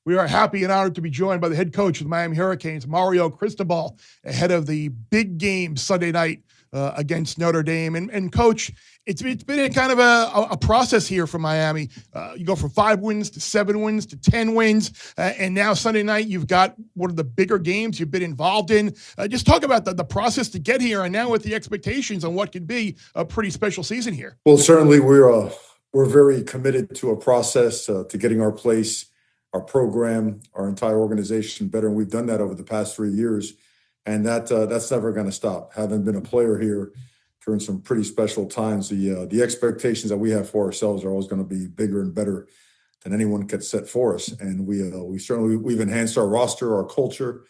We are happy and honored to be joined by the head coach of the Miami Hurricanes, Mario Cristobal, ahead of the big game Sunday night against Notre Dame. And Coach, it's been a kind of a process here for Miami. You go from 5 wins to 7 wins to 10 wins, and now Sunday night you've got one of the bigger games you've been involved in. Just talk about the process to get here, and now with the expectations on what could be a pretty special season here. Well, certainly we're very committed to a process to getting our place, our program, our entire organization better, and we've done that over the past 3 years, and that's never going to stop. Having been a player here during some pretty special times, the expectations that we have for ourselves are always going to be bigger and better than anyone could set for us. And we've enhanced our roster, our culture.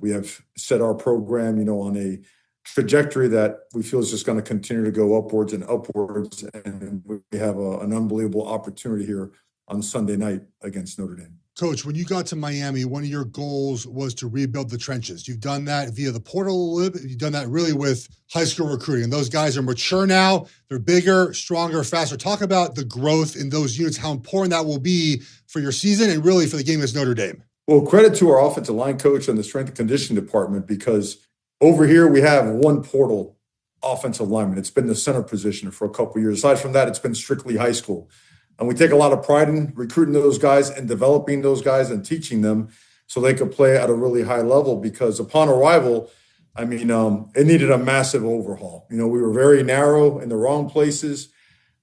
We have set our program, on a trajectory that we feel is just going to continue to go upwards and upwards. And we have an unbelievable opportunity here on Sunday night against Notre Dame. Coach, when you got to Miami, one of your goals was to rebuild the trenches. You've done that via the portal. You've done that really with high school recruiting. And those guys are mature now. They're bigger, stronger, faster. Talk about the growth in those units, how important that will be for your season and really for the game against Notre Dame. Well, credit to our offensive line coach and the strength and conditioning department, because over here we have one portal offensive lineman. It's been the center position for a couple of years. Aside from that, it's been strictly high school. And we take a lot of pride in recruiting those guys and developing those guys and teaching them so they could play at a really high level, because upon arrival, it needed a massive overhaul. We were very narrow in the wrong places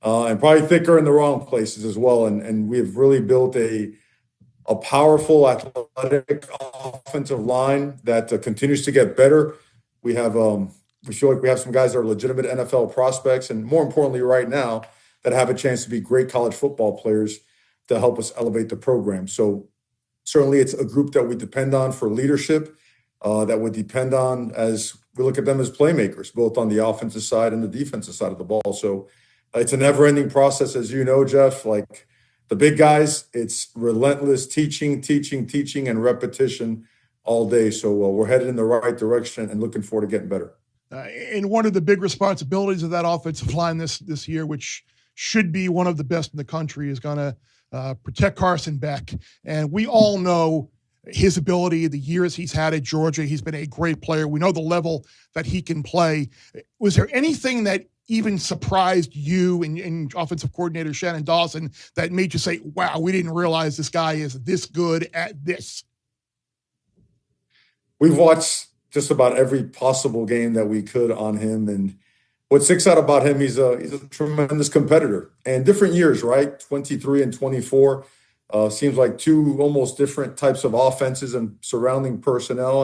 and probably thicker in the wrong places as well. And we have really built a powerful, athletic offensive line that continues to get better. We feel like we have some guys that are legitimate NFL prospects, and more importantly right now, that have a chance to be great college football players to help us elevate the program. So certainly it's a group that we depend on for leadership, that we depend on as we look at them as playmakers, both on the offensive side and the defensive side of the ball. So it's a never-ending process, as you know, Jeff. Like the big guys, it's relentless teaching, and repetition all day. So we're headed in the right direction and looking forward to getting better. And one of the big responsibilities of that offensive line this year, which should be one of the best in the country, is going to protect Carson Beck. And we all know his ability, the years he's had at Georgia. He's been a great player. We know the level that he can play. Was there anything that even surprised you and offensive coordinator Shannon Dawson that made you say, wow, we didn't realize this guy is this good at this? We've watched just about every possible game that we could on him, and what sticks out about him, he's a tremendous competitor. And different years, right? 23 and 24 seems like two almost different types of offenses and surrounding personnel,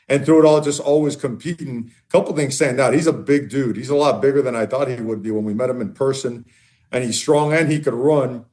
and through it all, just always competing. A couple things stand out. He's a big dude. He's a lot bigger than I thought he would be when we met him in person, and he's strong and he could run.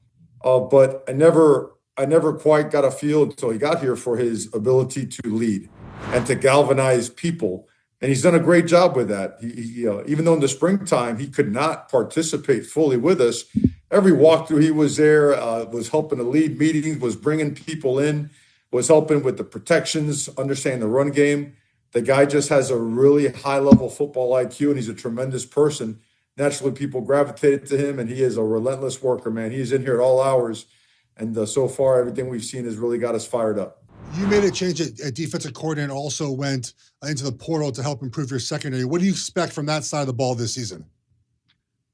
But I never quite got a feel until he got here for his ability to lead and to galvanize people. And he's done a great job with that. He even though in the springtime he could not participate fully with us, every walkthrough he was there, was helping to lead meetings, was bringing people in, was helping with the protections, understanding the run game. The guy just has a really high-level football IQ, and he's a tremendous person. Naturally, people gravitated to him, and he is a relentless worker, man. He's in here at all hours, and so far everything we've seen has really got us fired up. You made a change at defensive coordinator and also went into the portal to help improve your secondary. What do you expect from that side of the ball this season?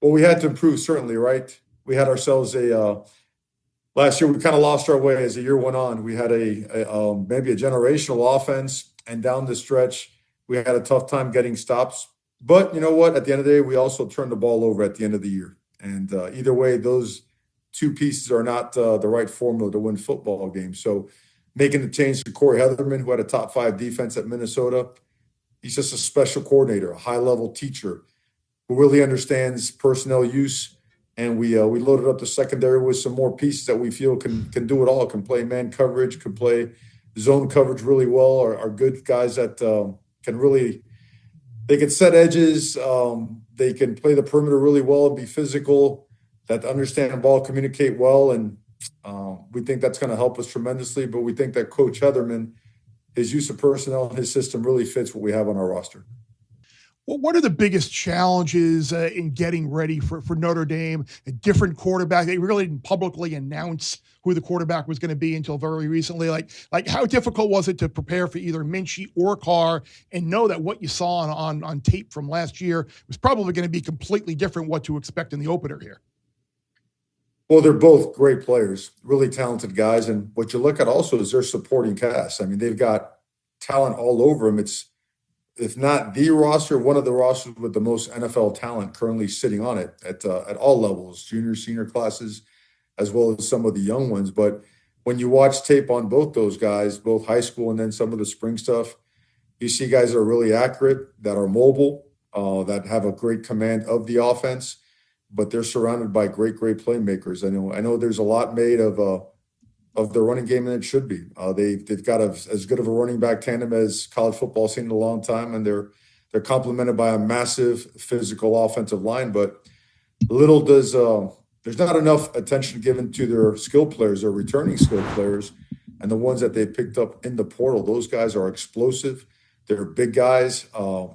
Well, we had to improve, certainly, right? We had ourselves last year, we kind of lost our way as the year went on. We had maybe a generational offense, and down the stretch, we had a tough time getting stops. But you know what? At the end of the day, we also turned the ball over at the end of the year. And either way, those two pieces are not the right formula to win football games. So making the change to Corey Heatherman, who had a top 5 defense at Minnesota. He's just a special coordinator, a high-level teacher who really understands personnel use. And we loaded up the secondary with some more pieces that we feel can do it all, can play man coverage, can play zone coverage really well, are good guys that can really – they can set edges. They can play the perimeter really well and be physical, that understand the ball, communicate well, and we think that's going to help us tremendously, but we think that Coach Heatherman, his use of personnel and his system really fits what we have on our roster. Well, what are the biggest challenges in getting ready for Notre Dame? A different quarterback. They really didn't publicly announce who the quarterback was going to be until very recently. Like how difficult was it to prepare for either Minchie or Carr and know that what you saw on tape from last year was probably going to be completely different what to expect in the opener here? Well, they're both great players, really talented guys. And what you look at also is their supporting cast. I mean, they've got talent all over them. It's, if not the roster, one of the rosters with the most NFL talent currently sitting on it at all levels, junior, senior classes, as well as some of the young ones. But when you watch tape on both those guys, both high school and then some of the spring stuff, you see guys that are really accurate, that are mobile, that have a great command of the offense, but they're surrounded by great playmakers. I know there's a lot made of the running game, and it should be. They've got as good of a running back tandem as college football seen in a long time, and they're complemented by a massive physical offensive line. But little does there's not enough attention given to their skill players, their returning skill players, and the ones that they picked up in the portal. Those guys are explosive. They're big guys.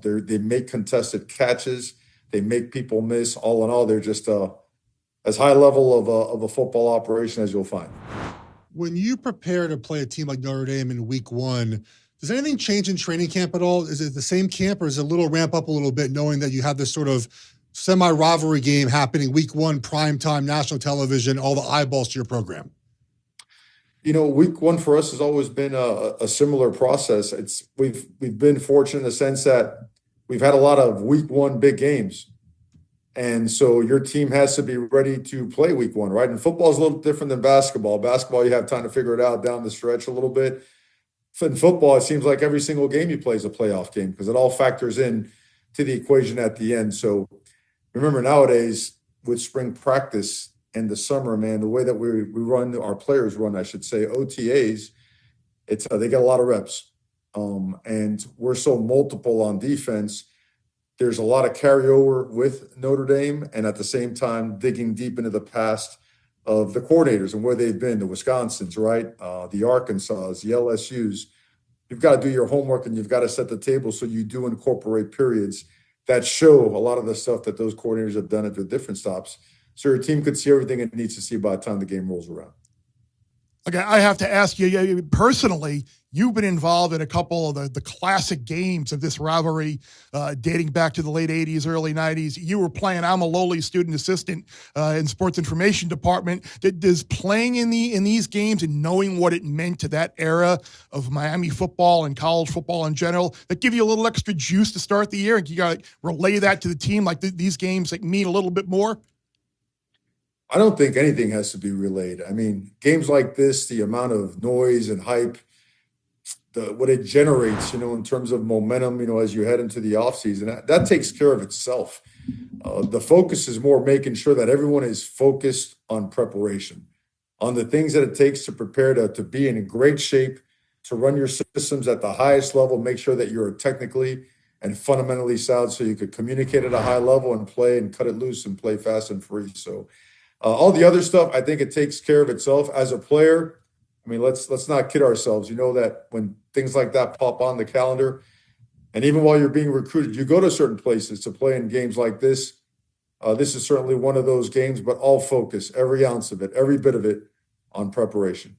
They make contested catches. They make people miss. All in all, they're just as high level of a football operation as you'll find. When you prepare to play a team like Notre Dame in week one, does anything change in training camp at all? Is it the same camp, or is it a little ramp up a little bit knowing that you have this sort of semi-rivalry game happening week one, primetime, national television, all the eyeballs to your program? Week one for us has always been a similar process. We've been fortunate in the sense that we've had a lot of week one big games. And so your team has to be ready to play week one, right? And football is a little different than basketball. Basketball, you have time to figure it out down the stretch a little bit. In football, it seems like every single game you play is a playoff game because it all factors in to the equation at the end. So remember, nowadays with spring practice in the summer, man, the way that we run, our players run, I should say, OTAs, it's they get a lot of reps. And we're so multiple on defense. There's a lot of carryover with Notre Dame, and at the same time, digging deep into the past of the coordinators and where they've been, the Wisconsins, right? The Arkansas, the LSUs. You've got to do your homework and you've got to set the table so you do incorporate periods that show a lot of the stuff that those coordinators have done at their different stops. So your team could see everything it needs to see by the time the game rolls around. Okay, I have to ask you personally, you've been involved in a couple of the classic games of this rivalry dating back to the late 80s, early 90s. You were playing, I'm a lowly student assistant in sports information department. Does playing in these games and knowing what it meant to that era of Miami football and college football in general, that give you a little extra juice to start the year? And you got to relay that to the team, like these games like mean a little bit more? I don't think anything has to be relayed. I mean, games like this, the amount of noise and hype, what it generates, in terms of momentum, as you head into the offseason, that takes care of itself. The focus is more making sure that everyone is focused on preparation, on the things that it takes to prepare to be in great shape, to run your systems at the highest level, make sure that you're technically and fundamentally sound so you could communicate at a high level and play and cut it loose and play fast and free. So all the other stuff, I think it takes care of itself. As a player, I mean, let's not kid ourselves. You know that when things like that pop on the calendar, and even while you're being recruited, you go to certain places to play in games like this. This is certainly one of those games, but all focus, every ounce of it, every bit of it on preparation.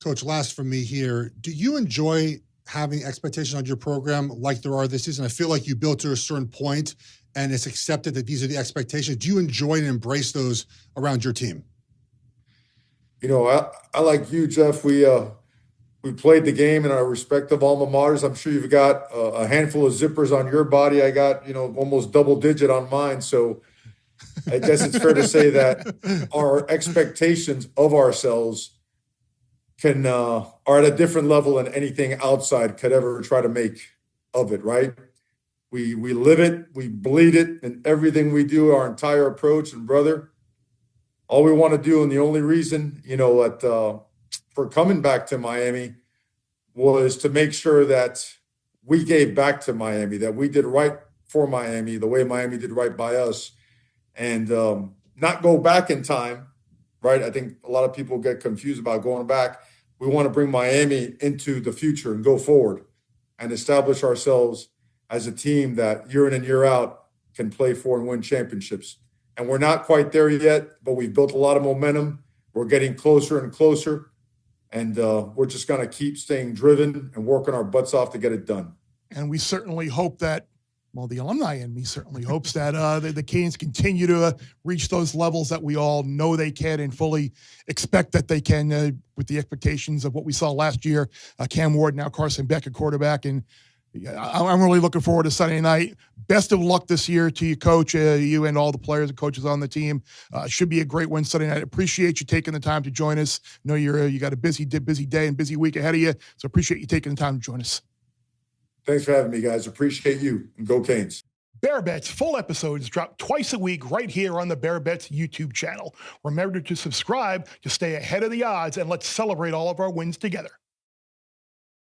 Coach, last from me here. Do you enjoy having expectations on your program like there are this season? I feel like you built to a certain point and it's accepted that these are the expectations. Do you enjoy and embrace those around your team? I like you, Jeff. We played the game in our respective alma maters. I'm sure you've got a handful of zippers on your body. I got, almost double digit on mine. So I guess it's fair to say that our expectations of ourselves are at a different level than anything outside could ever try to make of it, right? We live it, we bleed it, and everything we do, our entire approach. And brother, all we want to do, and the only reason, for coming back to Miami was to make sure that we gave back to Miami, that we did right for Miami, the way Miami did right by us, and not go back in time, right? I think a lot of people get confused about going back. We want to bring Miami into the future and go forward and establish ourselves as a team that year in and year out can play for and win championships. And we're not quite there yet, but we've built a lot of momentum. We're getting closer and closer. And we're just going to keep staying driven and working our butts off to get it done. And we certainly hope that, well, the alumni in me certainly hopes that the Canes continue to reach those levels that we all know they can and fully expect that they can with the expectations of what we saw last year. Cam Ward, now Carson Beck at quarterback. And I'm really looking forward to Sunday night. Best of luck this year to you, Coach, you and all the players and coaches on the team. Should be a great win Sunday night. Appreciate you taking the time to join us. I know you got a busy day and busy week ahead of you, so appreciate you taking the time to join us. Thanks for having me, guys. Appreciate you, and go Canes. Bear Bets full episodes drop twice a week right here on the Bear Bets YouTube channel. Remember to subscribe to stay ahead of the odds, and let's celebrate all of our wins together.